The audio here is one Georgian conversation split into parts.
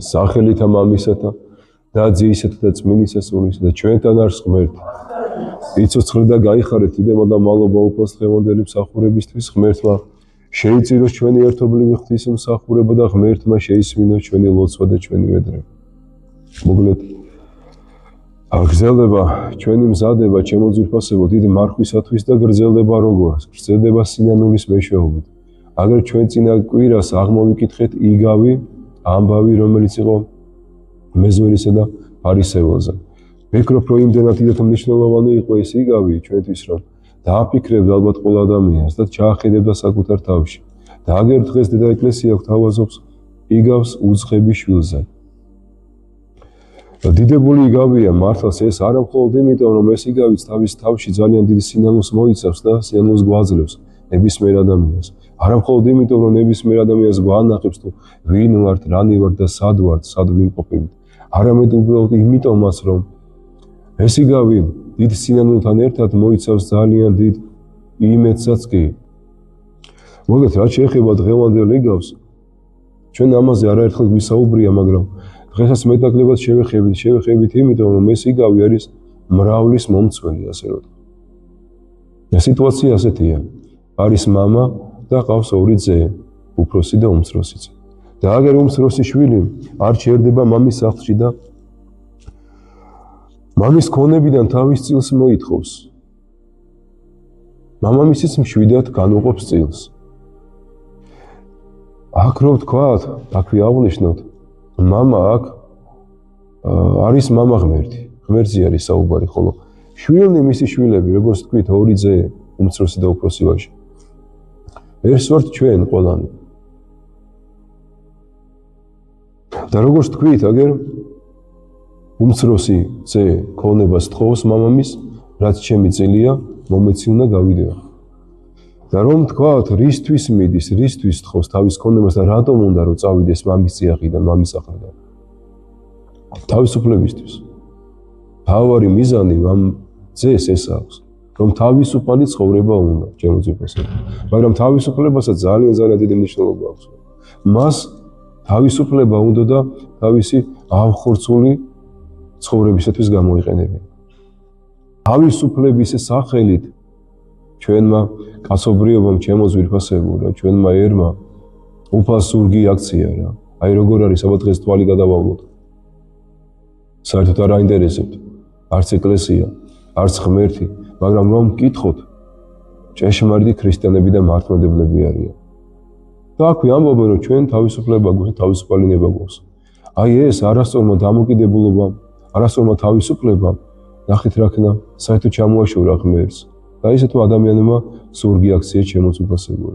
სახელითა მამისათა და ძეისათა და წმინისა სულისა და ჩვენთან არის ღმერთი. იცოცხლე და გაიხარეთ დიდება და მალობა უფალს დღევანდელი მსახურებისთვის ღმერთმა შეიწიროს ჩვენი ერთობლივი ღვთის მსახურება და ღმერთმა შეისმინოს ჩვენი ლოცვა და ჩვენი ვედრება. მოგლეთ გრძელდება ჩვენი მზადება ჩემო ძვირფასებო დიდი მარხვისათვის და გრძელდება როგორც გრძელდება სინანულის მეშვეობით. აგერ ჩვენ წინა კვირას აღმოვიკითხეთ იგავი ამბავი რომელიც იყო მეზვერისა და ფარისეველზე. ვფიქრობ რომ იმდენად დიდად მნიშვნელოვანი იყო ეს იგავი ჩვენთვის რომ დააფიქრებდა ალბათ ყველა ადამიანს და ჩაახედებდა საკუთარ თავში. და აგერ დღეს დედა ეკლესია გვთავაზობს იგავს უცხების შვილზე. დიდებული იგავია მართლაც ეს არა მხოლოდ იმიტომ რომ ეს იგავიც თავის თავში ძალიან დიდი სინანულს მოიცავს და სინანულს გვაძლევს ნებისმიერ ადამიანს. არა მხოლოდ იმიტომ რომ ნებისმიერ ადამიანს გვაანახებს თუ ვინ ვართ, რანი ვართ და სად ვართ, სად ვიმყოფებით. არამედ უბრალოდ იმიტომაც რომ ეს იგავი დიდ სინანულთან ერთად მოიცავს ძალიან დიდ იმედსაც კი. მოგეთ რაც შეეხება დღევანდელ იგავს ჩვენ ამაზე არაერთხელ გვისაუბრია, მაგრამ დღესაც მეტნაკლებად შევეხებით იმიტომ რომ ეს იგავი არის მრავლის მომცველი, ასე რომ ვთქვა. სიტუაცია ასეთია. არის მამა და ყავს ორი ძე, უფროსი და უმცროსი ძე. და აგერ უმცროსი შვილი არ ჩერდება მამის სახლში და მამის ქონებიდან თავის წილს მოითხოვს. მამამისიც მშვიდად განუყოფს წილს. აქ რო ვთქვათ, აქ ვიაღვნიშნოთ, მამა აქ არის მამა ღმერთი. ღმერთზე არის საუბარი, ხოლო შვილნი მისი შვილები, როგორც თქვით, ორი ძე, უმცროსი და უფროსი ვაჟი. ეს ვართ ჩვენ ყველანი. და როგორც თქვით, აგერ უმცროსი ძე ქონებას თხოვს მამამის, რაც ჩემი წილია, მომეცი უნდა გავიდეო. და რომ თქვათ, რისთვის მიდის, რისთვის თხოვს თავის ქონებას და რატომ უნდა რომ წავიდეს მამის წიაღიდან, მამის სახლიდან? თავისუფლებისთვის. თავარი მიზანი ამ ძეს ეს აქვს, რომ თავისუფალი ცხოვრება უნდა, ჩემო ძვირფასებო. მაგრამ თავისუფლებასაც ძალიან დიდი მნიშვნელობა აქვს. მას თავისუფლება უნდა და თავისი აღხორცული ცხოვრებისათვის გამოიყენებინა. თავისუფლების სახელით ჩვენმა კაცობრიობამ, ჩემო ძვირფასებო, რა ჩვენმა ერმა უფალს ზურგი აქცია რა. აი როგორ არის აბა დღეს თვალი გადავავლოთ. საერთოდ არ აინტერესებთ არც ეკლესია, არც ღმერთი, მაგრამ რომ მკითხოთ, ჭეშმარიტი ქრისტიანები და მართლმადიდებლები არიან. და აქვე ამბობენ რომ ჩვენ თავისუფლება გვაქვს, თავისუფალინება გვაქვს. აი ეს არასწორმა დამოკიდებულობამ, არასწორმა თავისუფლებამ ნახეთ რა ქნა, საერთოდ ჩამოაშორა ღმერთს. და ისეთმა ადამიანებმა ზურგი აქცია ჩემო ძვირფასებო.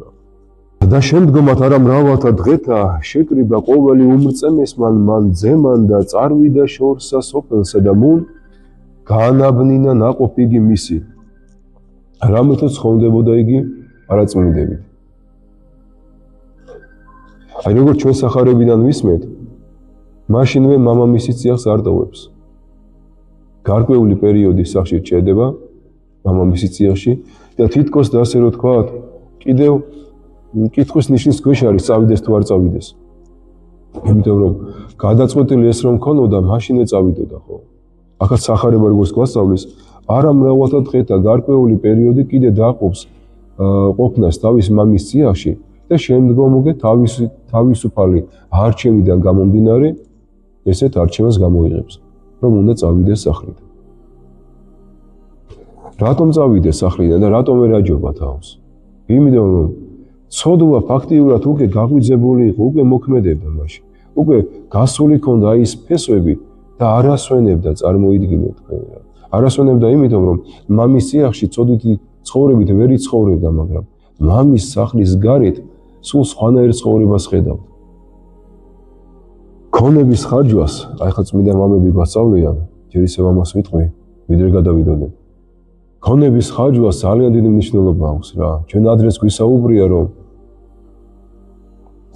და შემდგომად არა მრავალთა დღეთა შეკრიბა ყოველი უმრწემეს მან ძემან და წარვიდა შორსა სოფელსა და მუნ გაანაბნინა ნაყოფი იგი მისი. რამეთო ცხონდებოდა იგი არაწმინდებით. აი როგორც ჩვენ სახარებიდან ვისმენთ, მაშინვე მამამისი წიაღს არ ტოვებს. გარკვეული პერიოდი სახში რჩება მამამისი წიაღში და თითქოს და ასე რომ თქვათ, კიდევ კითხვის ნიშნის ქვეშ არის წავიდეს თუ არ წავიდეს. იმიტომ რომ გადაწყვეტილი ეს რომ ქონოდა, მაშინვე წავიდოდა ხო. ახაც სახარება როგორც გვასწავლის, არა მრავალთა დღეთა გარკვეული პერიოდი კიდე დააყოფს ყოფნას თავის მამის წიაღში და შემდგომ უკვე თავისუფალი არჩევიდან გამომდინარე ესეთ არჩევას გამოიღებს, რომ უნდა წავიდეს სახლიდან. რატომ წავიდეს სახლიდან და რატომ ვერ აჯობა თავს? იმიტომ რომ ცოდვა ფაქტიურად უკვე გაღვიძებული იყო, უკვე მოქმედებდა მაშინ. უკვე გასული ქონდა ის ფესვები და არასვენებდა, წარმოიდგინეთ თქვენ რა. არასვენებდა იმიტომ რომ მამის წიაღში წოდვითი ცხოვრებით ვერ იცხოვრებდა, მაგრამ მამის სახლის გარეთ სულ სხვანაირ ცხოვრებას ხედავდა. ქონების ხარჯვას, აი ხა წმინდა მამები გვასწავლიან, ჯერ ისევ ამას ვიტყვი, ვიდრე გადავიდოდნენ. ქონების ხარჯვას ძალიან დიდი მნიშვნელობა აქვს რა. ჩვენ ადრეს გვისაუბრია რომ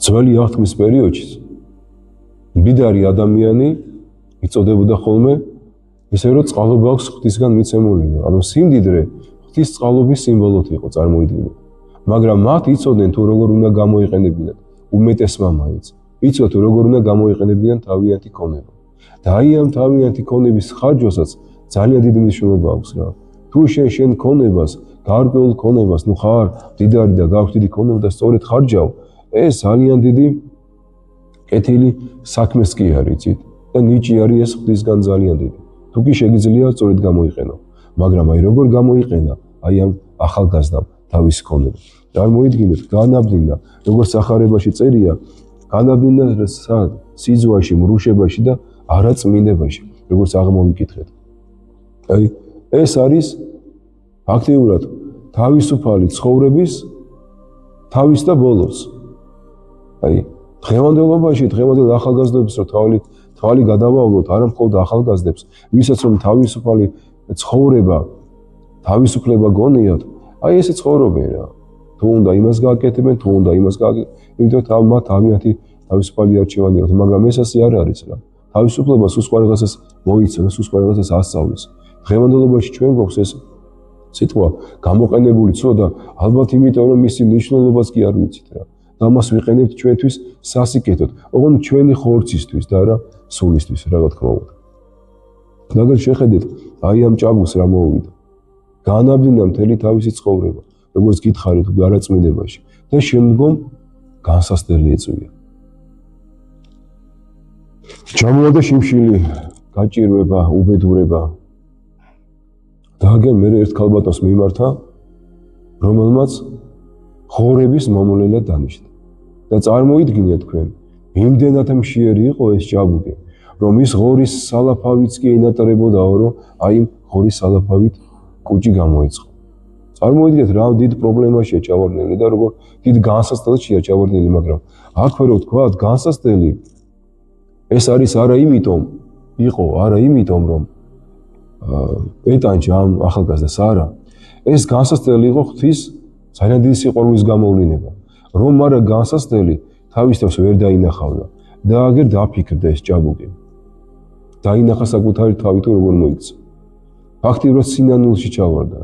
ძველი აღთქმის პერიოდში მდიდარი ადამიანი იწოდებოდა ხოლმე ისე რომ წყალობა აქვს ღვთისგან მიცემული. ანუ სიმდიდრე ღვთის წყალობის სიმბოლოთი იყო, წარმოიდგინეთ. მაგრამ მათ იცოდნენ თუ როგორ უნდა გამოიყენებინათ უმეტესმა მაინც იცოდეთ როგორ უნდა გამოიყენებიან თავიანთი ქონება. და აი ამ თავიანთი ქონების ხარჯვასაც ძალიან დიდი მნიშვნელობა აქვს რა. თუ შენ ქონებას, გარკვეულ ქონებას, ნუ ხარ მდიდარი და გაქვს დიდი ქონება და სწორედ ხარჯავ, ეს ძალიან დიდი კეთილი საქმეს კი არის, იცით? და ნიჭი არის ეს ღვთისგან ძალიან დიდი. თუ კი შეგიძლია სწორედ გამოიყენო, მაგრამ აი როგორ გამოიყენა აი ამ ახალგაზრდამ თავის ქონება. წარმოიდგინეთ, განაბნინა, როგორც სახარებაში წერია, განაბნინა სად? სიძვაში, მრუშებაში და არაწმინდებაში, როგორც აღმოვიკითხეთ. აი, ეს არის აქტიურად თავისუფალი ცხოვრების თავის და ბოლოს. აი, დღევანდელობაში, დღევანდელ ახალგაზრდებს რო თვალი გადავავლოთ, არა მხოლოდ ახალგაზრდებს, ვისაც რომ თავისუფალი ცხოვრება, თავისუფლება გონიათ, აი ესე ცხოვრობენ რა. თუ უნდა იმას გააკეთებენ, თუ უნდა იმას გააკეთებენ, იმიტომ მათ თავისუფალი არჩევანი აქვს, მაგრამ ეს ასე არ არის რა. თავისუფლება სულ სხვა რაღაცას მოიცავს, სულ სხვა რაღაცას ასწავლის. დღევანდელობაში ჩვენ გვაქვს ეს სიტყვა გამოყენებული ცოტა, ალბათ იმიტომ რომ მისი მნიშვნელობაც კი არ ვიცით რა. და მას ვიყენებთ ჩვენთვის სასიკეთოდ, ოღონდ ჩვენი ხორცისთვის და არა სულისთვის, რა თქმა უნდა. მაგრამ შეხედეთ, აი ამ ჭაბუს რა მოვიდა. განაბნინა მთელი თავისი ცხოვრება, როგორც გითხარით არაწმინდებაში და შემდგომ განსასწრელი ეწვია. ჩამოვარდა შიმშილი, გაჭირვება, უბედურება. და აგერ მე ერთ ქალბატონს მიმართა, რომელმაც ხორების მომვლელად დანიშნა. და წარმოიდგინეთ თქვენ, იმდენად მშიერი იყო ეს ჭაბუკი, რომ ის ღორის სალაფავიც კი ენატრებოდაო, რომ აი ღორის სალაფავით კუჭი გამოიწყო. წარმოიდგინეთ რა დიდ პრობლემაშია ჩავარდნილი და როგორ დიდ განსასწრებელია ჩავარდნილი, მაგრამ აქვე რო თქვათ განსასწრებელი ეს არის არა იმიტომ რომ ეტანჯა ამ ახალგაზრდას არა. ეს განსასწრებელი იყო ღვთის ძალიან დიდი სიყვარულის გამოვლინება. რომ არა განსასწრებელი თავის თავს ვერ დაინახავდა და აგერ დაფიქრდა ეს ჭაბუკი. დაინახა საკუთარი თავი თუ როგორ მოიქცა. ფაქტიურად სინანულში ჩავარდა.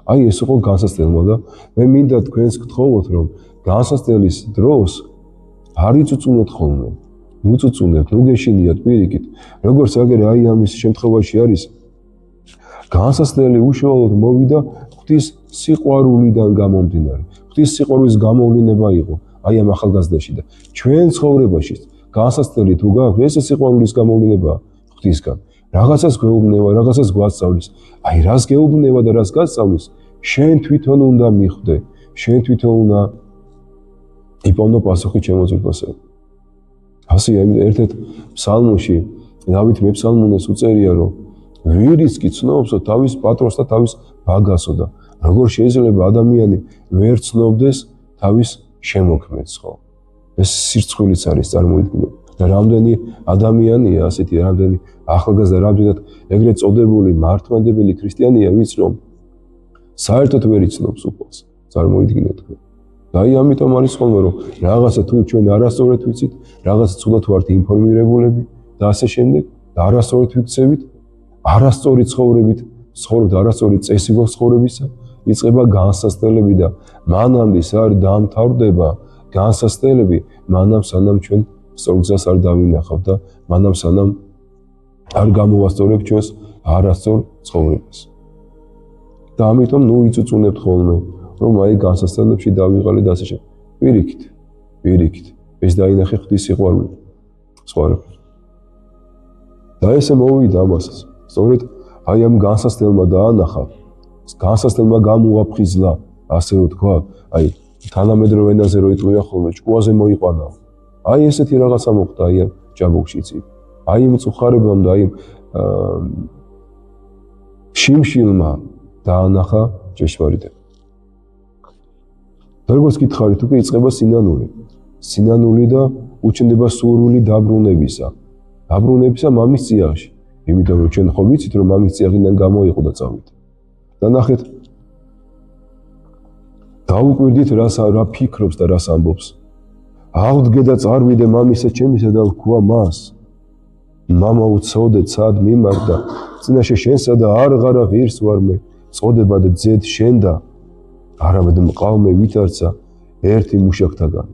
აი ეს იყო განსასწრებელმა და მე მინდა თქვენს გთხოვოთ რომ განსასწრებლის დროს არ იწუწუნოთ ხოლმე. უწუწუნებთ, ნუ გეშინიათ პირიქით. როგორც აგერ აი ამის შემთხვევაში არის განსასწრებელი უშუალოდ მოვიდა ღვთის სიყვარულიდან გამომდინარე. ღვთის სიყვარულის გამოვლინება იყო აი ამ ახალგაზრდაში და ჩვენ ცხოვრებაში განსასწრებელი თუ გაქვს, ეს სიყვარულის გამოვლინება ღვთისგან. რაღაცას გვეუბნება, რაღაცას გვასწავლის. აი რას გეუბნება და რას გასწავლის, შენ თვითონ უნდა მიხვდე, შენ თვითონ უნდა იპოვნო პასუხი ჩემო ძვირფასეო. ასე ერთ-ერთ ფსალმოში დავით მეფსალმუნეს უწერია, რომ ვირიც კი ცნობსო თავის პატრონს და თავის ბაგასო და როგორ შეიძლება ადამიანი ვერ ცნობდეს თავის შემოქმედს, ხო? ეს სირცხვილიც არის, წარმოიდგინეთ. და რამდენი ადამიანია ასეთი, რამდენი ახალგაზრდა, რამდენად ეგრეთ წოდებული მართლმადიდებელი ქრისტიანია, ვინც რომ საერთოდ ვერ იცნობს უფალს, წარმოიდგინეთ. და აი ამიტომ არის ხოლმე რომ რაღაცა თუ ჩვენ არასწორად ვიცით, რაღაცა ცუდად ვართ ინფორმირებულები და ასე შემდეგ, და არასწორად ვიქცევით, არასწორი ცხოვრებით, ცხოვრობთ არასწორი წესი გვაქვს ცხოვრებისა, იწყება განსასწრებელი და მანამდე ის არ დამთავრდება განსასწრებელი, მანამ სანამ ჩვენ სწორ გზას არ დავინახავთ და მანამ სანამ არ გამოვასწორებთ ჩვენს არასწორ ცხოვრებას. და ამიტომ ნუ იწუწუნებთ ხოლმე, რომ აი განსასწრებლებში დავიღალე და ასე შემდეგ. პირიქით, ეს დაინახე ღვთის სიყვარული. სხვა რა. და ესე მოვიდა ამასაც. სწორედ აი ამ განსასწრებელმა დაანახა, განსასწრებელმა გამოაფხიზლა, ასე რომ თქვა, აი თანამედროვე ენაზე რო იტყვია ხოლმე, ჭკუაზე მოიყვანა. აი ესეთი რაღაცა მოხდა აი ამ ჭაბუკშიც. აი იმ მწუხარებამ და აი შიმშილმა დაანახა ჭეშმარიტება. და როგორც გითხარით, უკვე იწყება სინანული და უჩნდება სურვილი დაბრუნებისა მამის წიაღში. იმიტომ რომ ჩვენ ხო ვიცით რომ მამის წიაღიდან გამოიყო და წავით. და ნახეთ, დაუკვირდით რა ფიქრობს და რას ამბობს. აღდგე და წარვიდე მამისა ჩემისა და ვქვა მას. მამა უცოდე ცად მიმარდა, წინაშე შენსა და არღარა ღირს ვარმე, წოდება და ძედ შენ და არამედ მყავმე ვითარცა ერთი მუშაკთაგან.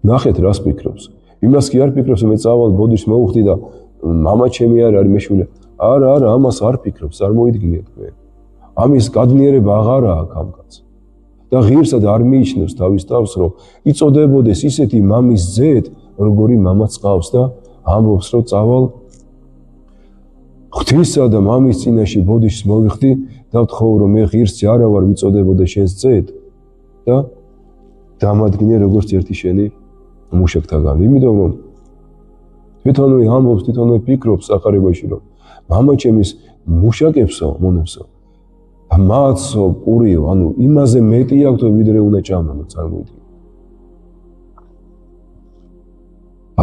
ნახეთ რას ფიქრობს. იმას კი არ ფიქრობს მე წავალ ბოდიშს მოვხდი და მამა ჩემი არ არის მეშვილი. არა, ამას არ ფიქრობს, არ მოიდგინე თქვენ. ამის გადნიერება აღარა აქვს ამ კაცს. და ღირსად არ მიიჩნევს თავის თავს, რომ იწოდებოდეს ისეთი მამის ძეთ, როგორი მამაც ყავს და ამბობს, რომ წავალ ღვთისა და მამის წინაშე ბოდიშს მოვიხდი და ვთხოვ, რომ მე ღირსი არა ვარ ვიწოდებოდე შენს ძეთ და დამადგინე როგორც ერთი შენი მუშაკთაგან. იმიტომ რომ თვითონვე ამბობს, თვითონვე ფიქრობს სახარებაში, რომ მამა ჩემის მუშაკებსო, მონებსო და მათსო პურიო, ანუ იმაზე მეტი აქვს, ვიდრე უნდა ჭამო, წარმოიდგინე.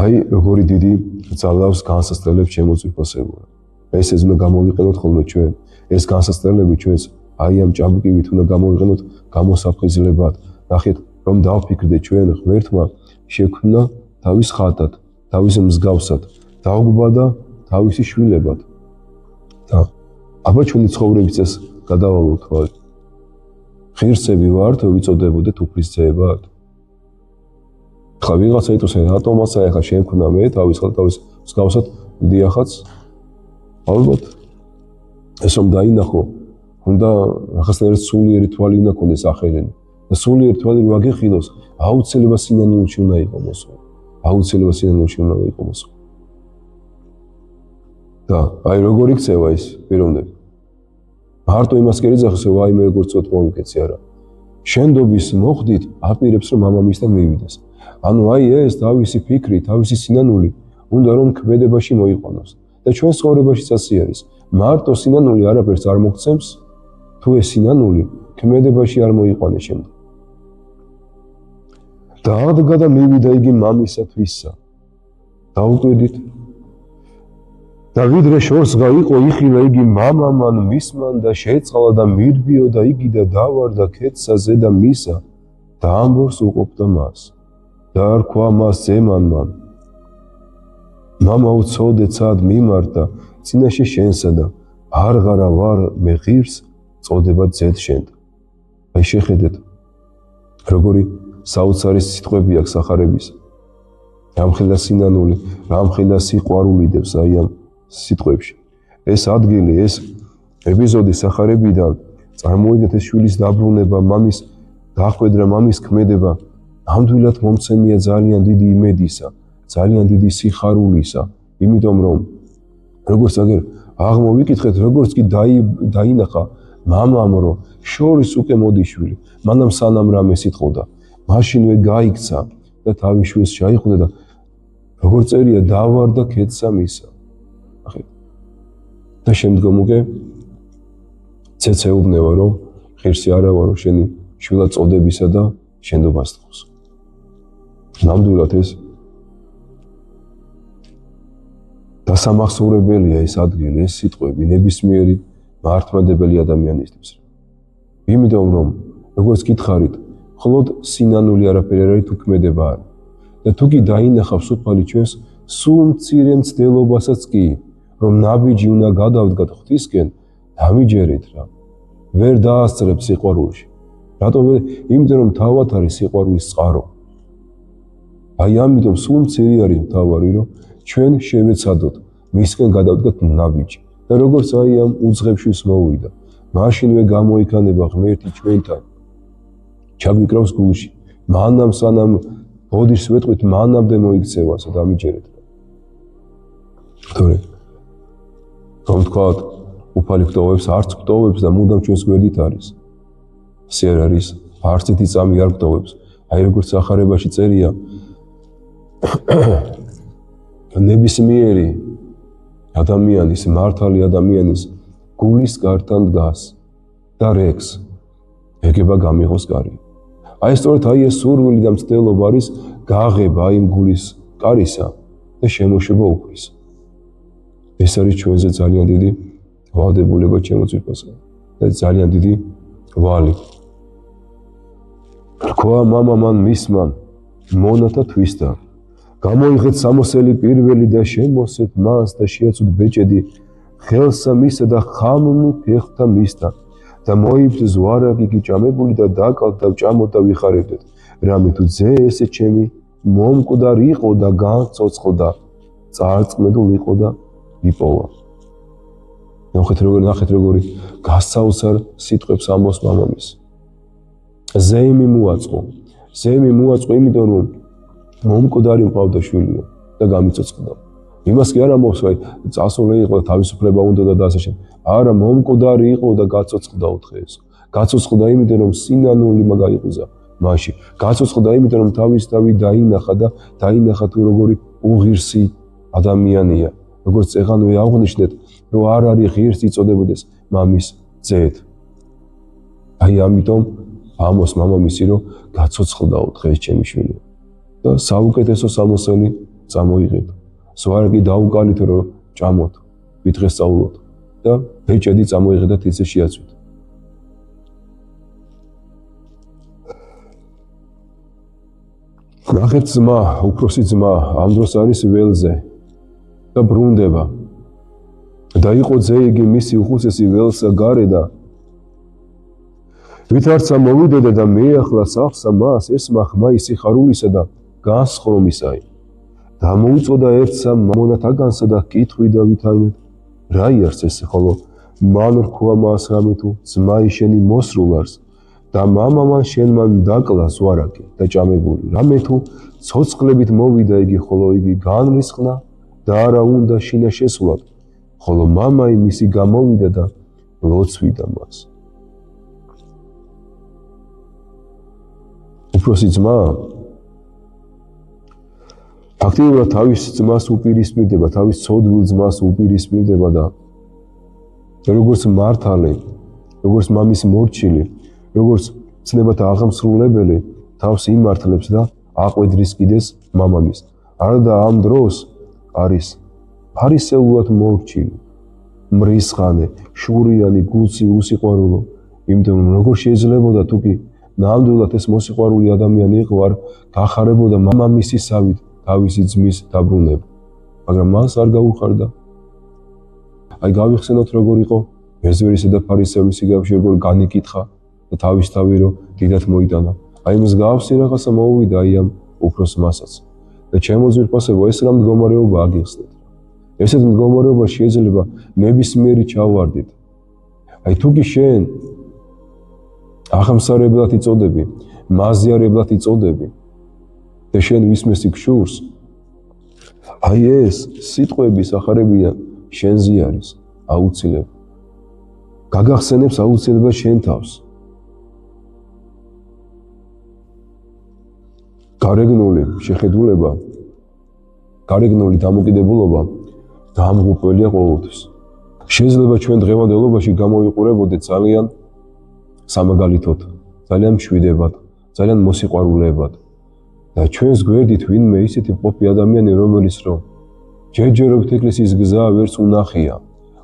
აი, როგორი დიდი ძალავს განსასწრებლებს შემოწიფასებულა. ეს უნდა გამოვიყენოთ ხოლმე ჩვენ. ეს განსასწრებლები ჩვენს აი ამ ჭაბუკივით უნდა გამოვიყენოთ გამოსაფხიზლებად. ნახეთ, რომ დავფიქრდე ჩვენ ღმერთმა შექმნა თავის ხატად, თავის მსგავსად, დაუგბადა თავისი შვილებად. და აბა ჩვენი ცხოვრების წესს გადავალოთ, ხო? ღირსები ვართ, ვიწოდებოდეთ უფლის ძეებად. ხა ვიღაცა იტყვის, რატომაც აი ხა შექმნა მე თავის ხატად, თავის მსგავსად, დიახაც. ალბათ ეს რომ დაინახო, უნდა რაღაცნაირად სულიერი თვალი უნდა ქონდეს ახერენი. და სულიერი თვალი რო აგეხილოს, აუცილებლად სინანულში უნდა იყოს მოსვლა. აუცილებლად სინანულში უნდა იყოს მოსვლა. და აი როგორ იქცევა ეს პიროვნები. მარტო იმას კი ეძახოს, რომ აი მე როგორ წოთ მომიკეცი არა. შენდობის მოხდით აპირებს რომ მამამისთან მივიდეს. ანუ აი ეს თავისი ფიქრი, თავისი სინანული უნდა რომ ქმედებაში მოიყვანოს. და ჩვენ ცხოვრებაშიც ასე არის. მარტო სინანული არაფერს არ მოგცემს, თუ ეს სინანული ქმედებაში არ მოიყვანეს შემდეგ. დაადგა და მივიდა იგი მამისათვისა. დაუკვირდით. და ვიდრე შორსღა იყო, იხილა იგი მამამან მისმან და შეეწყალა და მირბიო და იგი და დავარდა ქეთსა ზედა მისა და ამბობს უყოფდა მას. და არქვა მას ზემანმან. მამა უცოდე ცად მიმართა წინაშე შენსა და არღარა ვარ მე ღირს წოდება ძედ შენ. აი შეხედეთ როგორი საოცარი სიტყვები აქვს სახარების. რამხელა სინანული, რამხელა სიყვარული დევს აი ამ სიტყვებში. ეს ადგილი, ეს ეპიზოდი სახარებიდან წარმოიდგინეთ ეს შვილის დაბრუნება, მამის დახვედრა, მამის ქმედება ნამდვილად მომცემია ძალიან დიდი იმედისა, ძალიან დიდი სიხარულისა, იმიტომ რომ როგორც აგერ აღმოვიკითხეთ, როგორც კი დაინახა მამამ, რომ შორის უკვე მოდის შვილი, მანამ სანამ რამე სიტყოდა, მაშინვე გაიქცა და თავის შვილს ჩაიხუდა და როგორც წერია, დავარდა ქეთსა მისა. და შემდგომ უკვე ცეცეუბნება, რომ ღირსი არა ვარ, რომ შენი შვილად წოდებისა და შენდობას თხოვს. ნამდვილად ეს დასამახსოვრებელია ეს ადგილი, ეს სიტყვები ნებისმიერი მართლმადებელი ადამიანისთვის. იმიტომ რომ როგორც გითხარით, მხოლოდ სინანული არაფერი არ არის, თუ ქმედება არა. და თუ კი დაინახავს უფალი ჩვენს სულ მცირე მცდელობასაც კი, რომ ნაბიჯი უნდა გადავდგათ ღვთისკენ, დამიჯერეთ რა. ვერ დაასწრებ სიყვარულში. რატომ? იმიტომ რომ თავად არის სიყვარულის წყარო. აი ამიტომ სულ მცირე არის მთავარი, რომ ჩვენ შევეცადოთ მისკენ გადავდგათ ნაბიჯი. და როგორც აი ამ უძღებშვის მოვიდა, მაშინვე გამოიქანება ღმერთი ჩვენთან. ჩაგვიკრავს გულში. მანამ სანამ ბოდიშს ვეტყვით, მანამდე მოიქცევასა დამიჯერეთ. თორე რომ თქვათ, უფალი გვტოვებს, არც გვტოვებს და მუდამ ჩვენს გვერდით არის. ასე არ არის, არცეთი წამი არ გვტოვებს. აი როგორც სახარებაში წერია, ნებისმიერი ადამიანის, მართალი ადამიანის გულის გართან დგას და რეკს, ეგება გამიღოს კარი. აი სწორედ აი ეს სურვილი და მცდელობა არის გაღება იმ გულის კარისა და შემოშობა უფლის. ეს არის ჩვენზე ძალიან დიდი ვალდებულება შემოწიფასა და ძალიან დიდი ვალი. რქვა მამამან მისმან მონათა თვისთან. გამოიღეთ სამოსელი პირველი და შემოსეთ მას და შეაცუდ ბეჭედი ხელსა მისა და ხამნი ფეხთა მისთან და მოიბრძ ზვარაგი გიჭამებული და დაკალთ და ჭამოთ და ვიხარებდეთ. რამე თუ ძე ესე ჩემი მომკვდარი იყო და განცოცხლდა, წარწმედულ იყო და იპოვა. ნახეთ როგორი გასაოცარ სიტყვებს ამბობს მამამისი. ზეიმი მოაწყო, იმიტომ რომ მომკვდარი მყავდა შვილია და გამიწოცხლდა. იმას კი არ ამბობს, აი წასული იყო და თავისუფლება უნდა და ასე შემდეგ. არა, მომკვდარი იყო და გაწოცხლდა უთხეს. გაწოცხლდა იმიტომ რომ სინანული მაგაიყუზა მაშინ. გაწოცხლდა იმიტომ რომ თავი დაინახა და დაინახა თუ როგორი უღირსი ადამიანია. როგორც წეღანვე აღნიშნეთ, რომ არ არის ღირს იწოდებოდეს მამის ძედ. აი ამიტომ ამოს მამამისი რომ გაწოცხლდა უთხეს ჩემი შვილი. და საუკეთესო სამოსელი წამოიღეთ. ზვარგი დაუკალით რომ ჭამოთ, ვიდღესწავლოთ და ბეჭედი წამოიღეთ და თიცე შეაცვით. ნახეთ ძმა, უფროსი ძმა, ამ დროს არის ველზე და ბრუნდება. და იყო ძე იგი მისი უხუცესი ველსა გარე და ვითარცა მოვიდოდა და მეახლა სახსა მას ესმა ხმა სიხარულისა და განსხრომისაი. და მოუწოდა ერთსა მონათაგანსა და კითხვიდა ვითარმეთ, რა იარს ეს, ხოლო მან რქვა მას რამე თუ ძმაი შენი მოსრულარს და მამამან შენმან დაკლა ზვარაკი და ჭამებული. რამე თუ ცოცხლებით მოვიდა იგი, ხოლო იგი განრისხნა და არა უნდა შინა შესვლად, ხოლო მამაი მისი გამოვიდა და ლოცვიდა მას. უფროსი ძმა ფაქტიურად თავის ძმას უპირისპირდება, თავის ცოდვილ ძმას უპირისპირდება და როგორც მართალი, როგორც მამის მორჩილი, როგორც ცნებათა აღმსრულებელი თავს იმართლებს და აყვედრის კიდეს მამამის. არა და ამ დროს არის ფარისეულად მორჩილი, მრისხანე, შურიანი, გულსი უსიყვარულო, იმიტომ რომ როგორ შეიძლებოდა თუ კი ნამდვილად ეს მოსიყვარული ადამიანი იყო, არ გახარებოდა მამამისისავით თავისი ძმის დაბრუნება, მაგრამ მას არ გაუხარდა. აი გავიხსენოთ როგორ იყო მეზვერისა და ფარისევლის სიგავში, როგორ განიკითხა და თავისთავი რომ დიდად მოიტანა. აი მსგავსი რაღაცა მოუვიდა აი ამ უფროს მასაც. და ჩემო ძვირფასებო, ეს რა მდგომარეობა აგიხსნით. ესეთ მდგომარეობა შეიძლება ნებისმიერი ჩავარდით. აი თუ კი შენ აღამსარებლად იწოდები, მაზიარებლად იწოდები და შენ ვისმეს იქ შურს, აი ეს სიტყვები სახარებიან შენზე არის აუცილებლად. გაგახსენებს აუცილებლად შენ თავს. გარეგნული შეხედულება, გარეგნული დამოკიდებულობა დამღუპველია ყოველთვის. შეიძლება ჩვენ დღევანდელობაში გამოვიყურებოდეთ ძალიან სამაგალითოდ, ძალიან მშვიდებად, ძალიან მოსიყვარულეებად. და ჩვენს გვერდით ვინმე ისეთი ყოფი ადამიანი, რომელიც რომ ჯერჯერობით ეკლესიის გზა ვერც უნახია,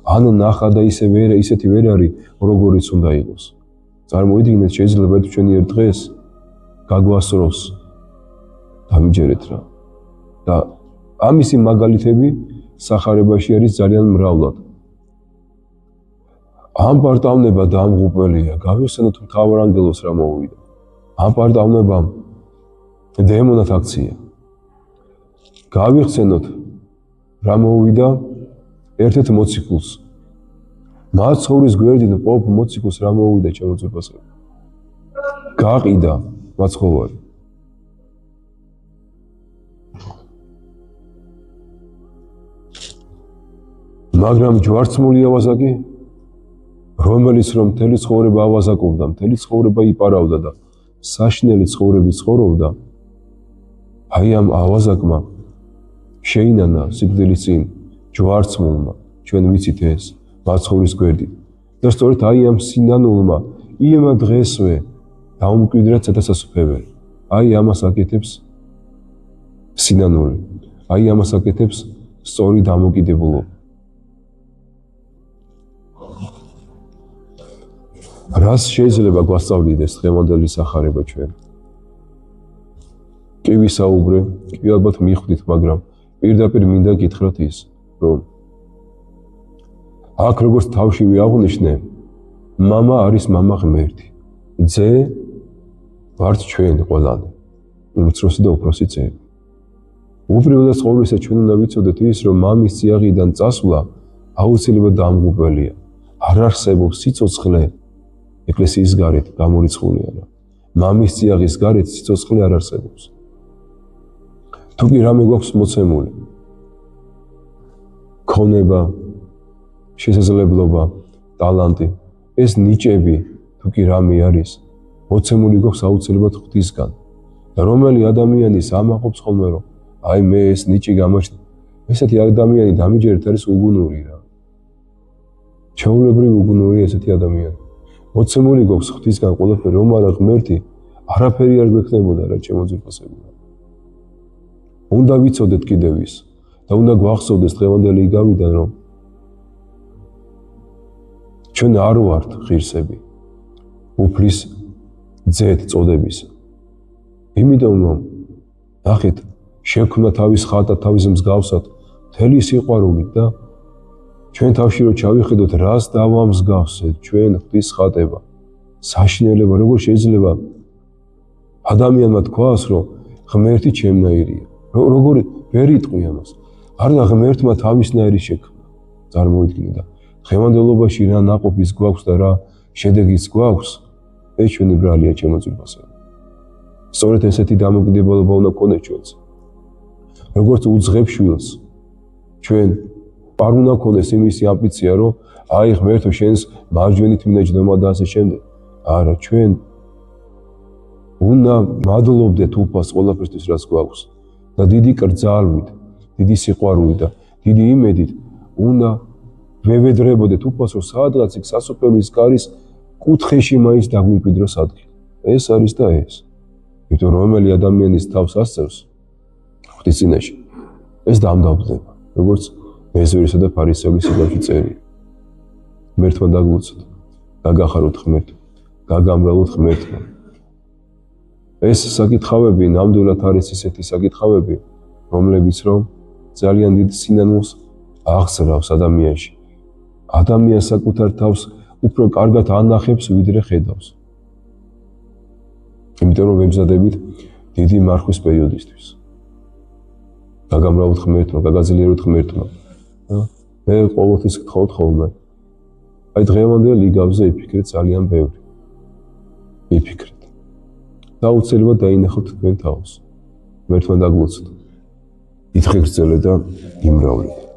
ან ნახა და ისეთი ვერ არის, როგორიც უნდა იყოს. წარმოიდგინეთ, შეიძლება ჩვენი ერთ დღეს გაგვასროს დამიჯერეთ რა. და ამისი მაგალითები სახარებაში არის ძალიან მრავლად. ამ პარტავნება დამღუპველია, გავიხსენოთ მთავარ ანგელოს რა მოვიდა. ამ პარტავნებამ დემონად აქცია. გავიხსენოთ რა მოვიდა ერთ-ერთ მოციქულს. მაცხოვრის გვერდით ყოფ მოციქულს რა მოვიდა ჩემო ძვირფასებო. გაყიდა მაცხოვარი. მაგრამ ჯვარცმული ავაზაკი, რომელიც რომ მთელი ცხოვრება ავაზაკობდა, მთელი ცხოვრება იპარავდა და საშინელი ცხოვრებით ცხოვრობდა, აი ამ ავაზაკმა შეინანა სიკვდილის წინ ჯვარცმულმა, ჩვენ ვიცით ეს, მაცხოვრის გვერდით. და სწორედ აი ამ სინანულმა იმ დღესვე დაუმკვიდრა ცეცხლსასუფეველი. აი ამას აკეთებს სინანული, აი ამას აკეთებს სწორი დამოკიდებულობა. რას შეიძლება გვასწავლიდეს დღევანდელი სახარება ჩვენ? კი ვისაუბრე, კი ალბათ მიხვდით, მაგრამ პირდაპირ მინდა გითხრათ ის, რომ აქ როგორც თავში ვიაღვნიშნე, მამა არის მამა ღმერთი, ძე ვართ ჩვენ ყველანი, უმცროსი და უფროსი ძეები. უპირველეს ყოვლისა ჩვენ უნდა ვიცოდეთ ის, რომ მამის წიაღიდან წასვლა აუცილებლად დამღუპველია. არ არსებობს სიცოცხლე ეკლესიის გარეთ გამორიცხული არა. მამის წიაღის გარეთ სიცოცხლე არ არსებობს. თუ კი რამე გვაქვს მოცემული, ქონება, შესაძლებლობა, ტალანტი, ეს ნიჭები თუ კი რამე არის, მოცემული გვაქვს აუცილებლად ღვთისგან. და რომელი ადამიანის ამაყობს ხოლმე რომ აი მე ეს ნიჭი გამაჩნდა, ესეთი ადამიანი დამიჯერეთ არის უგუნური რა. ჩვეულებრივი უგუნური ესეთი ადამიანი. მოცემული გვაქვს ღვთისგან ყველაფერი, რომ არა ღმერთი, არაფერი არ გვექნებოდა რა ჩემო ძვირფასებია. უნდა ვიცოდეთ კიდევ ის და უნდა გვახსოვდეს დღევანდელი იგავიდან, რომ ჩვენ არ ვართ ღირსები უფლის ძეთ წოდების. იმიტომ რომ ნახეთ, შექმნა თავის ხატად, თავის მსგავსად, მთელი სიყვარულით და ჩვენ თავში რომ ჩავიხედოთ, რას დავამსგავსეთ ჩვენ ღვთის ხატება, საშინელება, როგორ შეიძლება ადამიანმა თქვას, რომ ღმერთი ჩემნაირია. როგორ ვერ იტყვი ამას. არა ღმერთმა თავისნაირი შექმნა. წარმოიდგინე და დღევანდელობაში რა ნაყოფის გვაქვს და რა შედეგიც გვაქვს, ეს ჩვენი ბრალია ჩემო ძვირფასებო. სწორედ ესეთი დამოკიდებულება უნდა გქონდეს ჩვენს. როგორც უძღებ შვილს, ჩვენ არ უნდა გქონდეს იმისი ამბიცია, რომ აი ღმერთო შენს მარჯვენით მინაჯდომა და ასე შემდეგ. არა, ჩვენ უნდა მადლობდეთ უფალს ყველაფერთვის, რაც გვაქვს. და დიდი კრძალვით, დიდი სიყვარულით და დიდი იმედით უნდა ვევედრებოდეთ უფალს, რომ სადღაც იქ სასופელის კარის კუთხეში მაინც დაგვიმკვიდროს ადგილი. ეს არის და ეს. იმიტომ რომ რომელი ადამიანის თავს ასწევს ღვთის წინაშე, ეს დამდაბლდება, როგორც მეზვერისა და ფარისეულის სიტყვაში წერია. ღმერთმა დაგლოცოთ, გაგახაროთ ღმერთმა, გაგამრავლოთ ღმერთმა. ეს საკითხავები ნამდვილად არის ისეთი საკითხავები, რომლებიც რომ ძალიან დიდ სინანულს აღზრავს ადამიანში. ადამიანს საკუთარ თავს უფრო კარგად ანახებს, ვიდრე ხედავს. იმიტომ რომ ვემზადებით დიდი მარხვის პერიოდისთვის. გაგამრავლოთ ღმერთმა, გაგაძლიეროთ ღმერთმა. მე ყოველთვის გთხოვთ ხოლმე. აი დღევანდელ იგავზე იფიქრეთ ძალიან ბევრი. იფიქრეთ. და აუცილებლად დაინახოთ თქვენ თავს. ღმერთმა დაგლოცოთ. ითხრიგრძელე და იმრავლე.